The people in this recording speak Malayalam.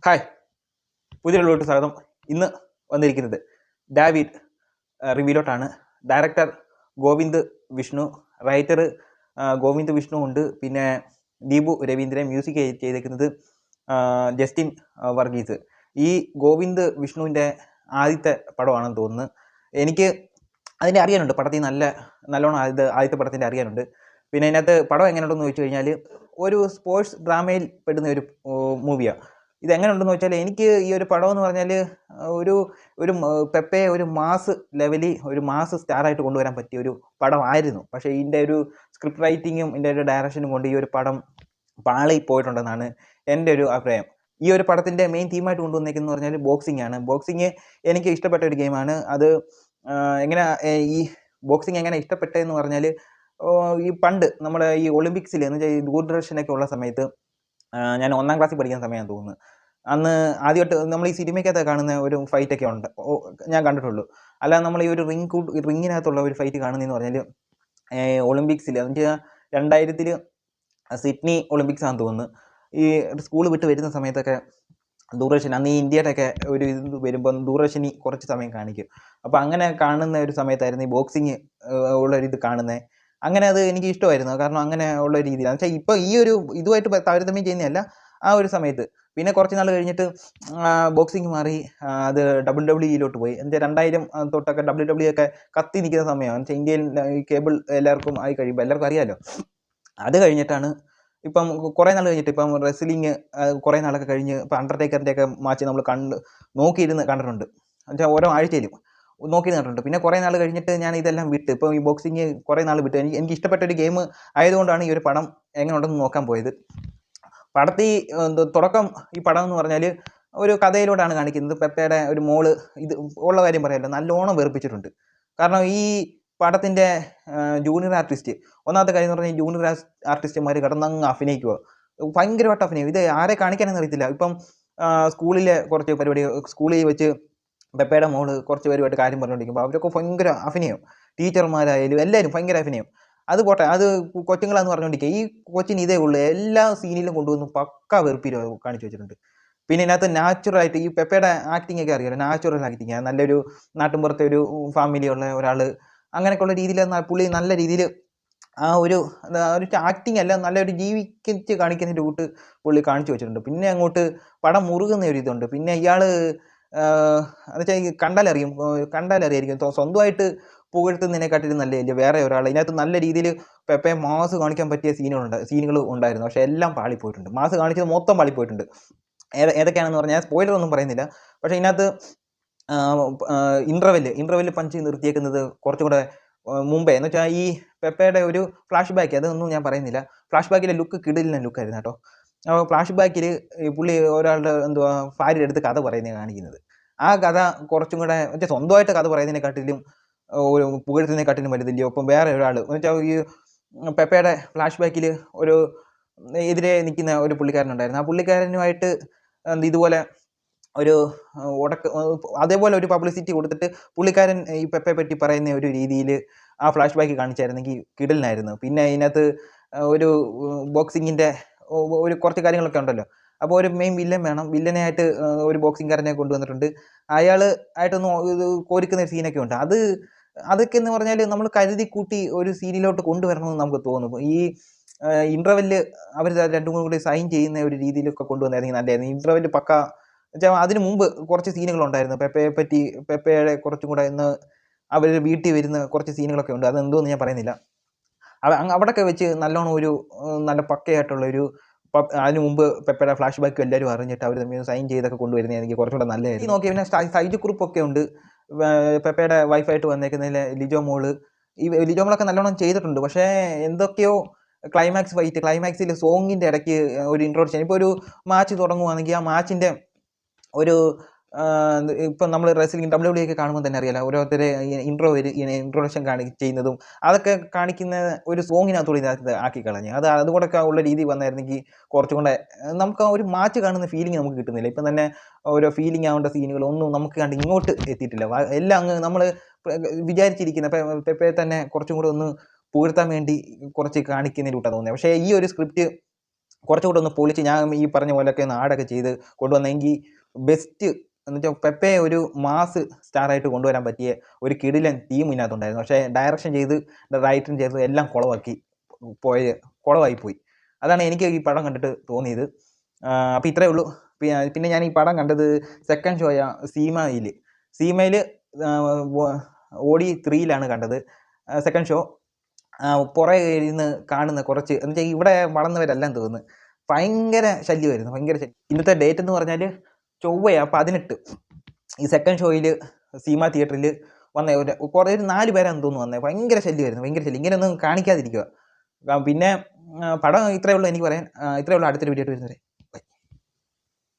ഹായ്, പുതിയ വീഡിയോയിലോട്ട് സ്വാഗതം. ഇന്ന് വന്നിരിക്കുന്നത് ഡാവിഡ് റിവ്യൂലോട്ടാണ്. ഡയറക്ടർ ഗോവിന്ദ് വിഷ്ണു, റൈറ്റർ ഗോവിന്ദ് വിഷ്ണു ഉണ്ട്. പിന്നെ ദീപു രവീന്ദ്രൻ, മ്യൂസിക് ചെയ്തേക്കുന്നത് ജസ്റ്റിൻ വർഗീസ്. ഈ ഗോവിന്ദ് വിഷ്ണുവിൻ്റെ ആദ്യത്തെ പടമാണെന്ന് തോന്നുന്നു. എനിക്ക് അതിൻ്റെ അറിയാനുണ്ട്, പടത്തിൽ നല്ലോണം ആദ്യത്തെ പടത്തിൻ്റെ അറിയാനുണ്ട്. പിന്നെ അതിനകത്ത് പടം എങ്ങനെയുണ്ടെന്ന് ചോദിച്ചു കഴിഞ്ഞാൽ ഒരു സ്പോർട്സ് ഡ്രാമയിൽ പെടുന്ന ഒരു മൂവിയാണ്. ഇതെങ്ങനെയുണ്ടെന്ന് വെച്ചാൽ എനിക്ക് ഈ ഒരു പടം എന്ന് പറഞ്ഞാൽ ഒരു ഒരു പെപ്പയെ ഒരു മാസ് ലെവലിൽ ഒരു മാസ് സ്റ്റാറായിട്ട് കൊണ്ടുവരാൻ പറ്റിയ ഒരു പടമായിരുന്നു. പക്ഷേ ഇതിൻ്റെ ഒരു സ്ക്രിപ്റ്റ് റൈറ്റിങ്ങും ഇതിൻ്റെ ഒരു ഡയറക്ഷനും കൊണ്ട് ഈ ഒരു പടം പാളി പോയിട്ടുണ്ടെന്നാണ് എൻ്റെ ഒരു അഭിപ്രായം. ഈ ഒരു പടത്തിൻ്റെ മെയിൻ തീമായിട്ട് കൊണ്ടുവന്നേക്കെന്ന് പറഞ്ഞാൽ ബോക്സിംഗ് ആണ്. ബോക്സിങ് എനിക്ക് ഇഷ്ടപ്പെട്ട ഒരു ഗെയിമാണ്. അത് എങ്ങനെ ഈ ബോക്സിംഗ് എങ്ങനെ ഇഷ്ടപ്പെട്ടതെന്ന് പറഞ്ഞാൽ ഈ പണ്ട് നമ്മുടെ ഈ ഒളിമ്പിക്സിൽ എന്ന് വെച്ചാൽ ഈ ദൂരദർശനൊക്കെ ഉള്ള സമയത്ത് ഞാൻ 1ാം ക്ലാസ്സിൽ പഠിക്കുന്ന സമയമാണ് തോന്നുന്നു. അന്ന് ആദ്യമായിട്ട് നമ്മൾ ഈ സിനിമയ്ക്കകത്ത് കാണുന്ന ഒരു ഫൈറ്റൊക്കെ ഉണ്ട്, ഞാൻ കണ്ടിട്ടുള്ളൂ. അല്ലാതെ നമ്മൾ ഈ ഒരു റിങ്ങിനകത്തുള്ള ഒരു ഫൈറ്റ് കാണുന്നതെന്ന് പറഞ്ഞാൽ ഒളിമ്പിക്സിൽ എന്ന് വെച്ചാൽ 2000 സിഡ്നി ഒളിമ്പിക്സ് ആണെന്ന് തോന്നുന്നു. ഈ സ്കൂൾ വിട്ട് വരുന്ന സമയത്തൊക്കെ ദൂരദർശൻ, അന്ന് ഈ ഇന്ത്യയുടെയൊക്കെ ഒരു ഇത് വരുമ്പം ദൂരദർശനി കുറച്ച് സമയം കാണിക്കും. അപ്പോൾ അങ്ങനെ കാണുന്ന ഒരു സമയത്തായിരുന്നു ഈ ബോക്സിങ് ഉള്ളൊരിത് കാണുന്നത്. അങ്ങനെ അത് എനിക്ക് ഇഷ്ടമായിരുന്നു, കാരണം അങ്ങനെ ഉള്ള രീതിയിലാണ്. എന്ന് വെച്ചാൽ ഇപ്പോൾ ഈ ഒരു ഇതുമായിട്ട് താരതമ്യം ചെയ്യുന്നതല്ല, ആ ഒരു സമയത്ത്. പിന്നെ കുറച്ച് നാൾ കഴിഞ്ഞിട്ട് ബോക്സിങ് മാറി, അത് WWE പോയി. എന്നുവെച്ചാൽ 2000 തൊട്ടൊക്കെ WWE ഒക്കെ കത്തി നിൽക്കുന്ന സമയമാണ്. എന്നുവെച്ചാൽ ഇന്ത്യയിൽ ഈ കേബിൾ എല്ലാവർക്കും ആയി കഴിയുമ്പോൾ എല്ലാവർക്കും അറിയാമല്ലോ. അത് കഴിഞ്ഞിട്ടാണ് ഇപ്പം കുറേ നാൾ കഴിഞ്ഞിട്ട് ഇപ്പം റെസ്ലിങ് കുറേ നാളൊക്കെ കഴിഞ്ഞ് ഇപ്പം അണ്ടർടേക്കറിൻ്റെ ഒക്കെ മാച്ച് നമ്മൾ നോക്കിയിരുന്ന് കണ്ടിട്ടുണ്ട്. എന്നുവെച്ചാൽ ഓരോ ആഴ്ചയിലും നോക്കിയിരുന്നിട്ടുണ്ട്. പിന്നെ കുറേ നാൾ കഴിഞ്ഞിട്ട് ഞാൻ ഇതെല്ലാം വിട്ട് ഇപ്പോൾ ഈ ബോക്സിങ് കുറേ നാൾ വിട്ട് എനിക്ക് ഇഷ്ടപ്പെട്ട ഒരു ഗെയിം ആയതുകൊണ്ടാണ് ഈ ഒരു പടം എങ്ങനെ ഉണ്ടെന്ന് നോക്കാൻ പോയത്. പടത്തിൽ തുടക്കം ഈ പടം എന്ന് പറഞ്ഞാൽ ഒരു കഥയിലൂടെയാണ് കാണിക്കുന്നത്. പെപ്പയുടെ ഒരു മോള്, ഇത് ഉള്ള കാര്യം പറയാമല്ലോ, നല്ലോണം വെറുപ്പിച്ചിട്ടുണ്ട്. കാരണം ഈ പടത്തിൻ്റെ ജൂനിയർ ആർട്ടിസ്റ്റ്, ഒന്നാമത്തെ കാര്യം എന്ന് പറഞ്ഞാൽ ജൂനിയർ ആർട്ടിസ്റ്റന്മാർ കിടന്നങ്ങ് അഭിനയിക്കുക, ഭയങ്കരമായിട്ട് അഭിനയം. ഇത് ആരെ കാണിക്കാനെന്ന് അറിയത്തില്ല. ഇപ്പം സ്കൂളിലെ കുറച്ച് പരിപാടി, സ്കൂളിൽ വെച്ച് പെപ്പയുടെ മോള് കുറച്ച് പേരുമായിട്ട് കാര്യം പറഞ്ഞുകൊണ്ടിരിക്കുമ്പോൾ അവരൊക്കെ ഭയങ്കര അഭിനയം, ടീച്ചർമാരായാലും എല്ലാവരും ഭയങ്കര അഭിനയം. അത് പോട്ടെ, അത് കൊച്ചുങ്ങളാന്ന് പറഞ്ഞുകൊണ്ടിരിക്കുക. ഈ കൊച്ചിന് ഇതേ ഉള്ളൂ, എല്ലാ സീനിലും കൊണ്ടുവന്ന് പക്ക വെറുപ്പിൽ കാണിച്ചു വെച്ചിട്ടുണ്ട്. പിന്നെ ഇതിനകത്ത് നാച്ചുറലായിട്ട് ഈ പെപ്പയുടെ ആക്ടിങ് ഒക്കെ അറിയാമല്ലോ, നാച്ചുറൽ ആക്ടിങ്, നല്ലൊരു നാട്ടിൻപുറത്തെ ഒരു ഫാമിലിയുള്ള ഒരാൾ, അങ്ങനെയൊക്കെയുള്ള രീതിയിൽ പുള്ളി നല്ല രീതിയിൽ ആ ഒരു ആക്ടിങ് അല്ല, നല്ലൊരു ജീവിച്ച് കാണിക്കുന്നതിൻ്റെ കൂട്ട് പുള്ളി കാണിച്ചു വെച്ചിട്ടുണ്ട്. പിന്നെ അങ്ങോട്ട് പടം മുറുകുന്ന ഒരു ഇതുണ്ട്. പിന്നെ ഇയാൾ എന്നുവെച്ചാൽ കണ്ടാലറിയായിരിക്കും, സ്വന്തമായിട്ട് പുകഴ്ത്തുന്നതിനെക്കാട്ടിലും നല്ലതല്ലേ വേറെ ഒരാൾ. ഇതിനകത്ത് നല്ല രീതിയിൽ പെപ്പയെ മാസ് കാണിക്കാൻ പറ്റിയ സീനുകൾ ഉണ്ടായിരുന്നു. പക്ഷേ എല്ലാം പാളിപ്പോയിട്ടുണ്ട്. മാസ് കാണിച്ചത് മൊത്തം പാളിപ്പോയിട്ടുണ്ട്. ഏതൊക്കെയാണെന്ന് പറഞ്ഞാൽ സ്പോയിലർ ഒന്നും പറയുന്നില്ല. പക്ഷേ ഇതിനകത്ത് ഇൻ്റർവെല്ല് പഞ്ച് നിർത്തിയേക്കുന്നത് കുറച്ചും കൂടെ മുമ്പേ, എന്ന് വെച്ചാൽ ഈ പെപ്പയുടെ ഒരു ഫ്ലാഷ് ബാക്ക്, അതൊന്നും ഞാൻ പറയുന്നില്ല. ഫ്ലാഷ് ബാക്കിലെ ലുക്ക് കിടിലൻ ലുക്കായിരുന്നു കേട്ടോ. അപ്പോൾ ഫ്ലാഷ് ബാക്കിൽ പുള്ളി ഒരാളുടെ ഭാര്യയുടെ അടുത്ത് കഥ പറയുന്നത് കാണിക്കുന്നത്. ആ കഥ കുറച്ചും കൂടെ വെച്ചാൽ സ്വന്തമായിട്ട് കഥ പറയുന്നതിനെക്കാട്ടിലും ഒരു പുകഴ്ത്തുന്നതിനെക്കാട്ടിലും വലുതില്ലയോ. അപ്പം വേറെ ഒരാൾ എന്ന് വെച്ചാൽ ഈ പെപ്പയുടെ ഫ്ലാഷ് ബാക്കിൽ ഒരു എതിരെ നിൽക്കുന്ന ഒരു പുള്ളിക്കാരനുണ്ടായിരുന്നു. ആ പുള്ളിക്കാരനുമായിട്ട് ഇതുപോലെ ഒരു അതേപോലെ ഒരു പബ്ലിസിറ്റി കൊടുത്തിട്ട് പുള്ളിക്കാരൻ ഈ പെപ്പയെ പറ്റി പറയുന്ന ഒരു രീതിയിൽ ആ ഫ്ലാഷ് ബാക്ക് കാണിച്ചായിരുന്നെങ്കിൽ കിടലിനായിരുന്നു. പിന്നെ ഇതിനകത്ത് ഒരു ബോക്സിങ്ങിൻ്റെ ഒരു കുറച്ച് കാര്യങ്ങളൊക്കെ ഉണ്ടല്ലോ. അപ്പോൾ ഒരു മെയിൻ വില്ലൻ വേണം. വില്ലനായിട്ട് ഒരു ബോക്സിംഗുകാരനെ കൊണ്ടുവന്നിട്ടുണ്ട്. അയാൾ ആയിട്ടൊന്ന് ഇത് കോരിക്കുന്ന ഒരു സീനൊക്കെ ഉണ്ട്. അതൊക്കെ എന്ന് പറഞ്ഞാൽ നമ്മൾ കരുതി കൂട്ടി ഒരു സീനിലോട്ട് കൊണ്ടുവരണമെന്ന് നമുക്ക് തോന്നും. ഈ ഇൻ്റർവെല്ല് അവർ 2-3 കൂടി സൈൻ ചെയ്യുന്ന ഒരു രീതിയിലൊക്കെ കൊണ്ടുവന്നായിരുന്നെങ്കിൽ നല്ലതായിരുന്നു. ഇൻ്റർവെല്ല് പക്ക വെച്ചാൽ അതിന് മുമ്പ് കുറച്ച് സീനുകളുണ്ടായിരുന്നു പെപ്പയെ പറ്റി, പെപ്പയുടെ കുറച്ചും കൂടെ ഇന്ന് അവർ വീട്ടിൽ വരുന്ന കുറച്ച് സീനുകളൊക്കെ ഉണ്ട്. അതെന്തോന്ന് ഞാൻ പറയുന്നില്ല. അവിടെയൊക്കെ വെച്ച് നല്ലോണം ഒരു നല്ല പക്കയായിട്ടുള്ളൊരു അതിന് മുമ്പ് പെപ്പയുടെ ഫ്ലാഷ് ബാക്കും എല്ലാവരും അറിഞ്ഞിട്ട് അവർ തമ്മിൽ സൈൻ ചെയ്തൊക്കെ കൊണ്ടുവരുന്നത് എനിക്ക് കുറച്ചുകൂടെ നല്ലതായിരുന്നു. നോക്കി പിന്നെ സൈജു കുറുപ്പൊക്കെ ഉണ്ട് പെപ്പയുടെ വൈഫായിട്ട് വന്നേക്കുന്നതിൽ ലിജോ മോള്. ഈ ലിജോ മോളൊക്കെ നല്ലോണം ചെയ്തിട്ടുണ്ട്. പക്ഷേ എന്തൊക്കെയോ ക്ലൈമാക്സിൽ സോങ്ങിൻ്റെ ഇടയ്ക്ക് ഒരു ഇൻട്രോഡക്ഷൻ, ഇപ്പോൾ ഒരു മാച്ച് തുടങ്ങുകയാണെങ്കിൽ ആ മാച്ചിൻ്റെ ഒരു ഇപ്പം നമ്മൾ റെസ്ലിംഗ് WWE ഒക്കെ കാണുമ്പോൾ തന്നെ അറിയാലോ, ഓരോരുത്തരെ ഇൻട്രൊഡക്ഷൻ ചെയ്യുന്നതും അതൊക്കെ കാണിക്കുന്ന ഒരു സോങ്ങിനകത്തൂടെ ഇതിനകത്ത് ആക്കി കളഞ്ഞ്. അതുകൂടെയൊക്കെ ഉള്ള രീതി വന്നായിരുന്നെങ്കിൽ കുറച്ചും കൂടെ നമുക്ക് ആ ഒരു മാച്ച് കാണുന്ന ഫീലിംഗ് നമുക്ക് കിട്ടുന്നില്ല. ഇപ്പം തന്നെ ഓരോ ഫീലിംഗ് ആവേണ്ട സീനുകളൊന്നും നമുക്ക് കണ്ട് ഇങ്ങോട്ട് എത്തിയിട്ടില്ല. എല്ലാം അങ്ങ് നമ്മൾ വിചാരിച്ചിരിക്കുന്ന പെപ്പയെ തന്നെ കുറച്ചും കൂടെ ഒന്ന് പുകഴ്ത്താൻ വേണ്ടി കുറച്ച് കാണിക്കുന്നതിലൂട്ടാണ് തോന്നിയത്. പക്ഷേ ഈ ഒരു സ്ക്രിപ്റ്റ് കുറച്ചുകൂടെ ഒന്ന് പൊളിച്ച് ഞാൻ ഈ പറഞ്ഞ പോലെയൊക്കെ ഒന്ന് ആഡൊക്കെ ചെയ്ത് കൊണ്ടുവന്നെങ്കിൽ ബെസ്റ്റ് എന്ന് വെച്ചാൽ പെപ്പയെ ഒരു മാസ് സ്റ്റാറായിട്ട് കൊണ്ടുവരാൻ പറ്റിയ ഒരു കിടിലൻ ടീം ഇതിനകത്തുണ്ടായിരുന്നു. പക്ഷേ ഡയറക്ഷൻ ചെയ്ത് റൈറ്റിംഗ് ചെയ്ത് എല്ലാം കുളമായി പോയി. അതാണ് എനിക്ക് ഈ പടം കണ്ടിട്ട് തോന്നിയത്. അപ്പോൾ ഇത്രയേ ഉള്ളൂ. പിന്നെ ഞാൻ ഈ പടം കണ്ടത് സെക്കൻഡ് ഷോയ സീമയിൽ OD3 കണ്ടത്. സെക്കൻഡ് ഷോ പുറകെ ഇരുന്ന് കാണുന്ന കുറച്ച് എന്ന് വെച്ചാൽ ഇവിടെ വളർന്നവരെല്ലാം തോന്നുന്നു ഭയങ്കര ശല്യമായിരുന്നു, ഭയങ്കര ശല്യം. ഇന്നത്തെ ഡേറ്റ് എന്ന് പറഞ്ഞാൽ ചൊവ്വയാണ് 18. ഈ സെക്കൻഡ് ഷോയിൽ സീമ തിയേറ്ററിൽ വന്ന കുറേ 4 പേരാന്ന് തോന്നുന്നു വന്നത്. ഭയങ്കര ശല്യമായിരുന്നു, ഭയങ്കര ശല്യം. ഇങ്ങനെയൊന്നും കാണിക്കാതിരിക്കുക. പിന്നെ പടം ഇത്രയേ ഉള്ളൂ എനിക്ക് പറയാൻ. ഇത്രയേ ഉള്ളൂ. അടുത്തൊരു വീഡിയോ വരുന്നത്.